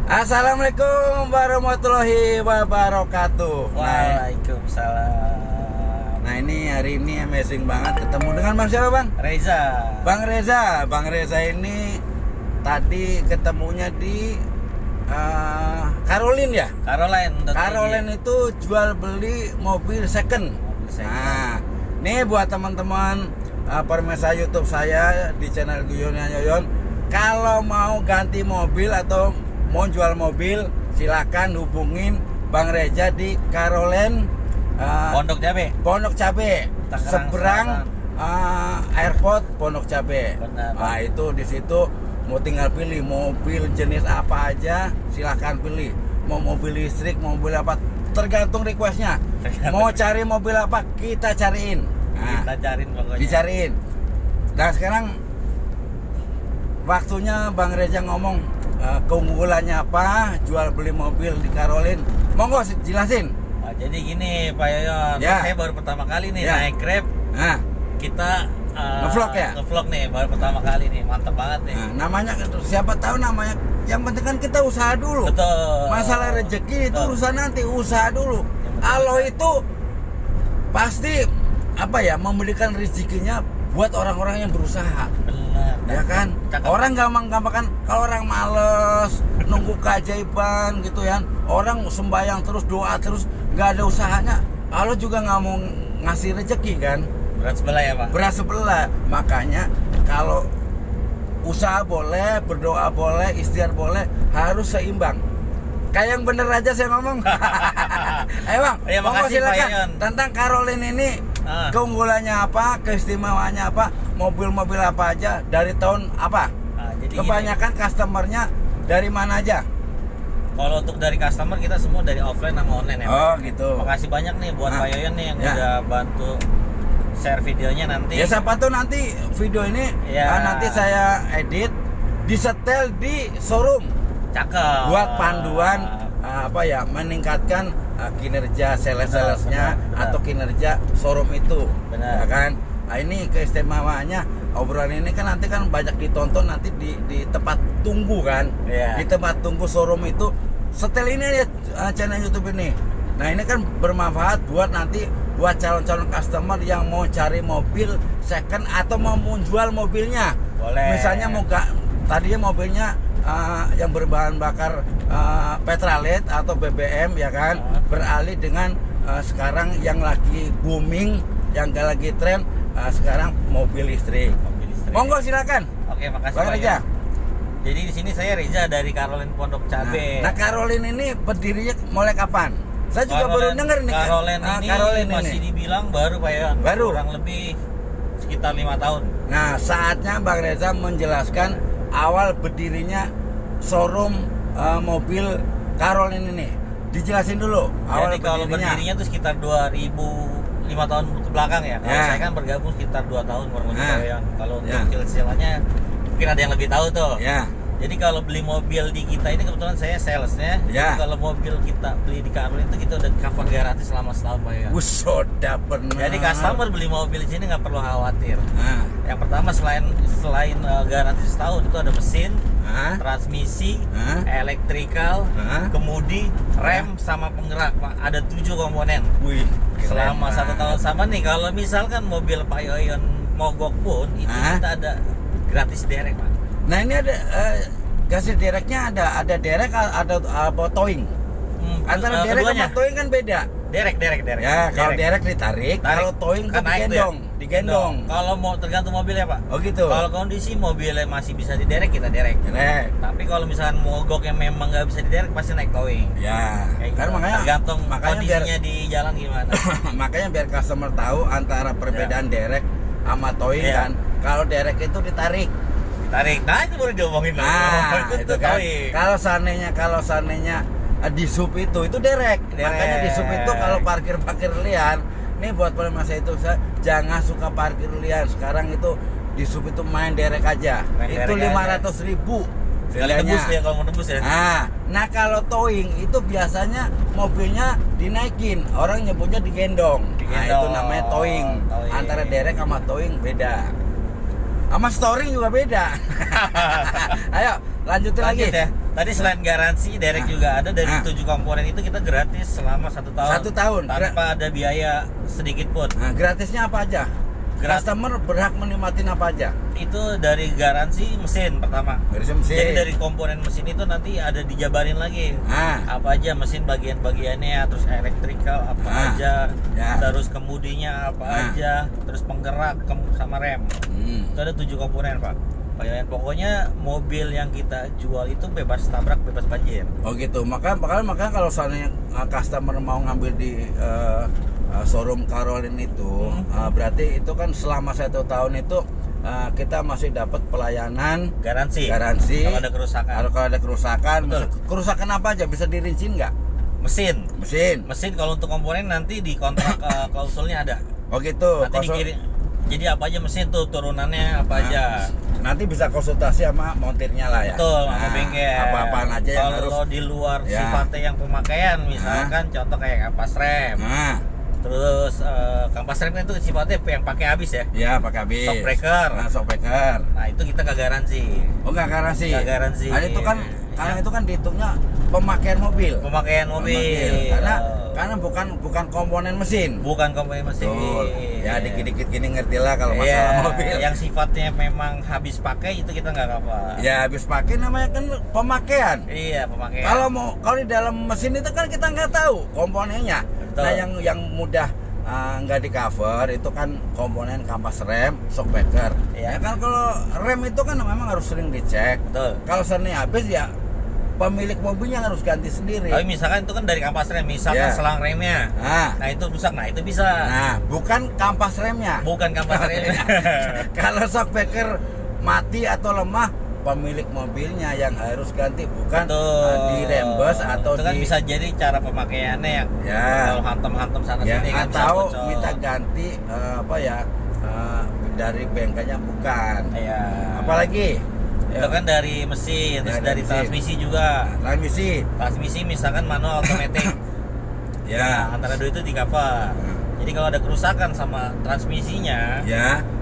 Assalamualaikum warahmatullahi wabarakatuh. Waalaikumsalam. Nah ini hari ini amazing banget ketemu dengan Bang siapa Bang? Reza. Bang Reza ini tadi ketemunya di Caroline ya? Caroline itu jual beli mobil second. Nah, nih buat teman-teman pemirsa YouTube saya di channel Guyonnya Yoyon, kalau mau ganti mobil atau mau jual mobil, silakan hubungin Bang Reza di Caroline Pondok Cabe, seberang airport Pondok Cabe. Nah itu di situ mau tinggal pilih mobil jenis apa aja, silakan pilih. Mau mobil listrik, mau mobil apa, tergantung requestnya. Mau cari mobil apa kita cariin. Nah, Kita cariin pokoknya. dicariin. Nah sekarang waktunya Bang Reza ngomong keunggulannya apa, jual beli mobil di Caroline. Monggo jelasin. Nah, jadi gini Pak Yoyon, Ya. saya baru pertama kali nih Ya. naik Grab. Nah, Kita Ngevlog ya? Ngevlog nih, baru pertama kali nih, mantep banget nih. namanya siapa tahu namanya. Yang penting kan kita usaha dulu. Betul. Masalah rezeki itu Betul. urusan nanti, usaha dulu. Kalau itu pasti apa ya, memberikan rezekinya buat orang-orang yang berusaha. Benar. Ya kan? Cakep. Orang gampang kan, kalau orang males nunggu keajaiban gitu ya. Orang sembahyang terus, doa terus, nggak ada usahanya. Allah juga nggak mau ngasih rezeki kan? Berat sebelah ya Pak. Beras sebelah. Makanya kalau usaha boleh, berdoa boleh, ikhtiar boleh, harus seimbang. Kayak yang bener aja saya ngomong. Ayo Bang, Iya, monggo makasih, Pak silakan. Yon. Tentang Caroline ini, keunggulannya apa, keistimewaannya apa, mobil-mobil apa aja, dari tahun apa? Nah, jadi Kebanyakan customernya dari mana aja? kalau untuk dari customer kita semua dari offline sama online ya. Pak. Oh gitu. Makasih banyak nih buat Nah, Pak Yoyon nih yang ya. udah bantu share videonya nanti. Ya siapa tuh nanti video ini Ya. nanti saya edit, disetel di showroom Cakep. buat panduan apa ya, meningkatkan kinerja salesnya Benar. atau kinerja showroom itu. Benar. Ya kan? Nah, ini keistimewaannya obrolan ini kan nanti kan banyak ditonton nanti di tempat tunggu kan. Iya. Di tempat tunggu showroom itu setel ini ya channel YouTube ini. Nah, ini kan bermanfaat buat nanti buat calon-calon customer yang mau cari mobil second atau mau menjual mobilnya. Boleh. Misalnya tadinya mobilnya yang berbahan bakar petrolhead atau BBM ya kan, beralih dengan sekarang yang lagi booming, yang lagi tren sekarang mobil listrik. Monggo silakan. Oke, makasih Bang Pak Reza. Yoyon. Jadi di sini saya Reza dari Caroline Pondok Cabe. Nah, Caroline ini berdirinya mulai kapan? Saya juga baru denger nih. Caroline ini Caroline masih ini. dibilang baru Pak Yoyon. Baru. Kurang lebih sekitar 5 tahun. Nah, saatnya Bang Reza menjelaskan awal berdirinya showroom mobil Caroline ini. Dijelasin dulu awal Jadi kalau berdirinya tuh sekitar 5 tahun ke belakang ya. Kalau Ya. saya kan bergabung sekitar 2 tahun kurang lebih Nah. Pak Yoyon. Kalau untuk Ya. silsilahnya mungkin ada yang lebih tahu tuh. Ya. Jadi kalau beli mobil di kita ini kebetulan saya salesnya. Ya. Jadi kalau mobil kita beli di Caroline itu kita udah cover gratis selama setahun Pak Yoyon. Soda bener. Jadi customer beli mobil di sini nggak perlu khawatir. Nah, Yang pertama selain garansi setahun itu ada mesin, nah, transmisi, Hah? elektrikal, Hah? kemudi, rem sama penggerak Pak. Ada 7 komponen. wih, keren Selama 1 banget. tahun sama nih. Kalau misalkan mobil Pak Yoyon mogok pun itu Hah? kita ada gratis derek Pak. Nah, ini ada kasih dereknya, ada derek, ada towing. Antara derek keduanya. sama towing kan beda. Derek. Ya, kalau derek ditarik, kalau towing Kan itu naik tuh ya? digendong. Kalau mau tergantung mobilnya Pak. Oh gitu. Kalau kondisi mobilnya masih bisa diderek kita derek. Derek. Tapi kalau misalkan mogok yang memang nggak bisa diderek pasti naik towing. Ya, Kayak kan gitu. makanya Tergantung kondisinya biar di jalan gimana. makanya biar customer tahu antara perbedaan derek sama towing Iya. kan. Kalau derek itu ditarik. Tarik. Nah, itu baru diomongin dong. Nah, itu itu tuh kan. towing. Kalau seandainya di sub itu derek. Makanya di sub itu kalau parkir liar, nih buat pemirsa itu jangan suka parkir liar. Sekarang itu di sub itu main derek aja. Main itu derek 500.000 Sekali tebus ya kalau mau tebus ya. Nah kalau towing itu biasanya mobilnya dinaikin, orang nyebutnya digendong. Nah Digendong. itu namanya towing. Antara derek sama towing beda. Sama storing juga beda. Ayo lanjutin Lanjut lagi. ya. Tadi selain garansi, direct juga ada dari 7 komponen itu kita gratis selama 1 tahun. 1 tahun tanpa ada biaya sedikit pun. Nah, gratisnya apa aja? Customer berhak menikmatin apa aja? Itu dari garansi mesin pertama. Garansi mesin. Jadi dari komponen mesin itu nanti ada dijabarin lagi. Apa aja mesin bagian-bagiannya, terus elektrikal apa aja, terus kemudinya apa aja, terus penggerak sama rem. Itu ada 7 komponen, Pak. Pokoknya mobil yang kita jual itu bebas tabrak, bebas banjir. Oh gitu. Maka kalau seandainya customer mau ngambil di showroom Carolin itu, berarti itu kan selama 1 tahun itu kita masih dapat pelayanan garansi. Kalau ada kerusakan. Kalau ada kerusakan, kerusakan apa aja bisa dirinciin nggak? Mesin. Kalau untuk komponen nanti di kontrak klausulnya ada. Oh gitu. Nanti dikirim. Jadi apa aja mesin tuh turunannya apa aja. Nanti bisa konsultasi sama montirnya lah ya. Betul, sama bengkel. Apa-apaan aja yang harus. Kalau di luar sifatnya yang pemakaian, misalkan contoh kayak kampas rem. Terus kampas rem itu sifatnya yang pakai habis ya? Iya, pakai habis. Shock breaker. Nah, itu kita nggak garansi. Oh, nggak garansi. Nggak garansi. Nah, itu kan karena itu kan dihitungnya pemakaian mobil. Karena bukan komponen mesin. Bukan komponen mesin. Betul. Ya dikit-dikit gini ngerti lah kalau masalah mobil. Yang sifatnya memang habis pakai itu kita nggak cover. Ya habis pakai namanya kan pemakaian. Iya, pemakaian. Kalau di dalam mesin itu kan kita nggak tahu komponennya. Betul. Nah yang mudah nggak di cover itu kan komponen kampas rem, shock breaker. Ya kan kalau rem itu kan memang harus sering dicek. Betul. Kalau seandainya habis ya pemilik mobilnya harus ganti sendiri. Tapi misalkan itu kan dari kampas rem, misalkan selang remnya. Nah itu rusak, nah itu bisa. Nah bukan kampas remnya. Bukan kampas remnya. Kalau shock breaker mati atau lemah, pemilik mobilnya yang harus ganti, bukan dirembes atau itu kan bisa jadi cara pemakaiannya yang kalau hantam-hantam sana sini kan atau minta ganti dari bengkelnya bukan. Apalagi itu kan dari mesin, terus dari transmisi juga. Transmisi misalkan manual otomatis. Antara dua itu di cover. Jadi kalau ada kerusakan sama transmisinya,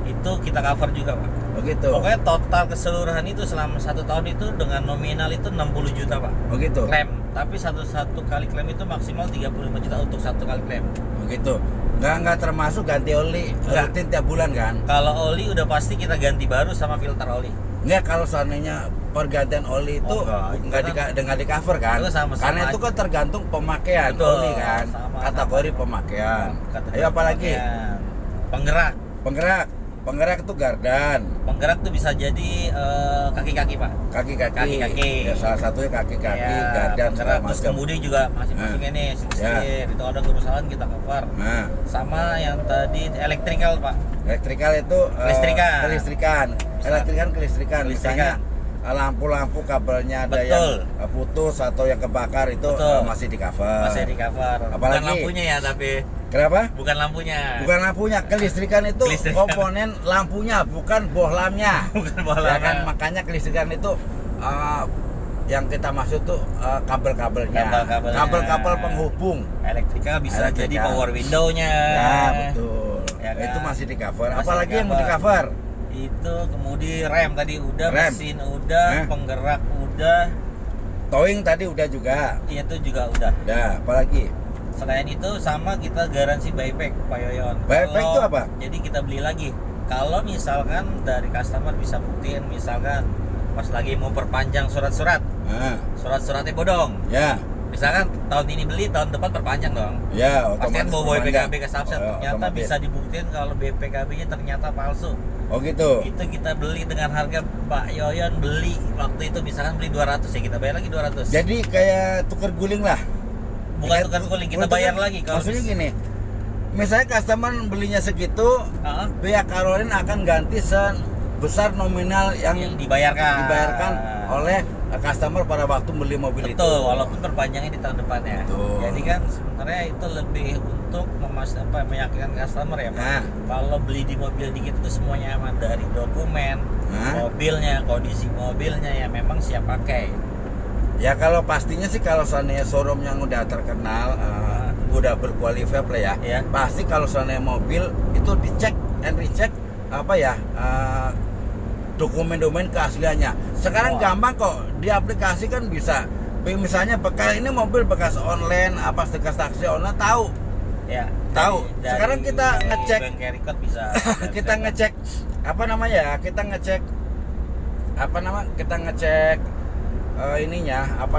itu kita cover juga, Pak. Begitu. Pokoknya total keseluruhan itu selama 1 tahun itu dengan nominal itu 60 juta, Pak. Begitu. Klaim. Tapi satu kali klaim itu maksimal 35 juta untuk 1 kali klaim. Begitu. Nggak termasuk ganti oli rutin tiap bulan kan? Kalau oli udah pasti kita ganti baru sama filter oli. Nggak, kalau seandainya pergantian oli itu nggak di cover kan? Karena itu kan tergantung pemakaian. Betul, oli kan, kategori pemakaian. Ayo apalagi? Penggerak itu gardan. Penggerak tuh bisa jadi kaki-kaki, Pak. Kaki-kaki. Ya, salah satunya kaki-kaki, gardan. Terus kemudi juga masing-masing ini setir. Itu ada kerusakan kita cover. Sama yang tadi elektrikal, Pak. Elektrikal itu kelistrikan. Misalnya lampu-lampu kabelnya ada yang putus atau yang kebakar itu masih di cover. Apalagi? Bukan lampunya ya, tapi. Kenapa? Bukan lampunya. Kelistrikan itu komponen lampunya, bukan bohlamnya. Ya kan, makanya kelistrikan itu yang kita maksud tuh kabel-kabelnya. Kabel penghubung. Elektrikal bisa jadi power window-nya. Ya, betul. Ya kan? Itu masih di cover. Apalagi yang mau di cover? Itu kemudi rem tadi udah, mesin udah, penggerak udah, towing tadi udah juga. Iya, itu juga udah. Apalagi? Selain itu sama kita garansi buyback, Pak Yoyon. Buyback itu apa? Jadi kita beli lagi. Kalau misalkan dari customer bisa buktiin, misalkan pas lagi mau perpanjang surat-suratnya bodong. Misalkan tahun ini beli, tahun depan perpanjang dong. Pasti kan bawa BPKB ke Samsat, ternyata bisa dibuktiin kalau BPKB-nya ternyata palsu. Oh gitu. Itu kita beli dengan harga Pak Yoyon beli waktu itu misalkan beli 200 ya kita bayar lagi 200. Jadi kayak tuker guling lah. Bukan tukar guling, kita bayar lagi kalau. Maksudnya gini, misalnya customer belinya segitu, pihak Carolin akan ganti sebesar nominal yang dibayarkan oleh customer pada waktu beli mobil itu. Betul, walaupun perpanjangnya di tahun depannya. Jadi kan sebenarnya itu lebih untuk meyakinkan customer ya, Pak. Kalau beli di mobil dikit itu semuanya aman, dari dokumen, mobilnya, kondisi mobilnya ya memang siap pakai. Ya kalau pastinya sih kalau seandainya showroom yang udah terkenal, udah berqualified lah ya. Pasti kalau seandainya mobil itu dicek and recheck dokumen-dokumen keasliannya. Sekarang gampang kok, di aplikasi kan bisa. Misalnya bekas ini mobil bekas online, apa bekas taksi online tahu. Ya. Tahu. Sekarang kita ngecek. Record bisa. Kita ngecek apa namanya? Kita ngecek ininya apa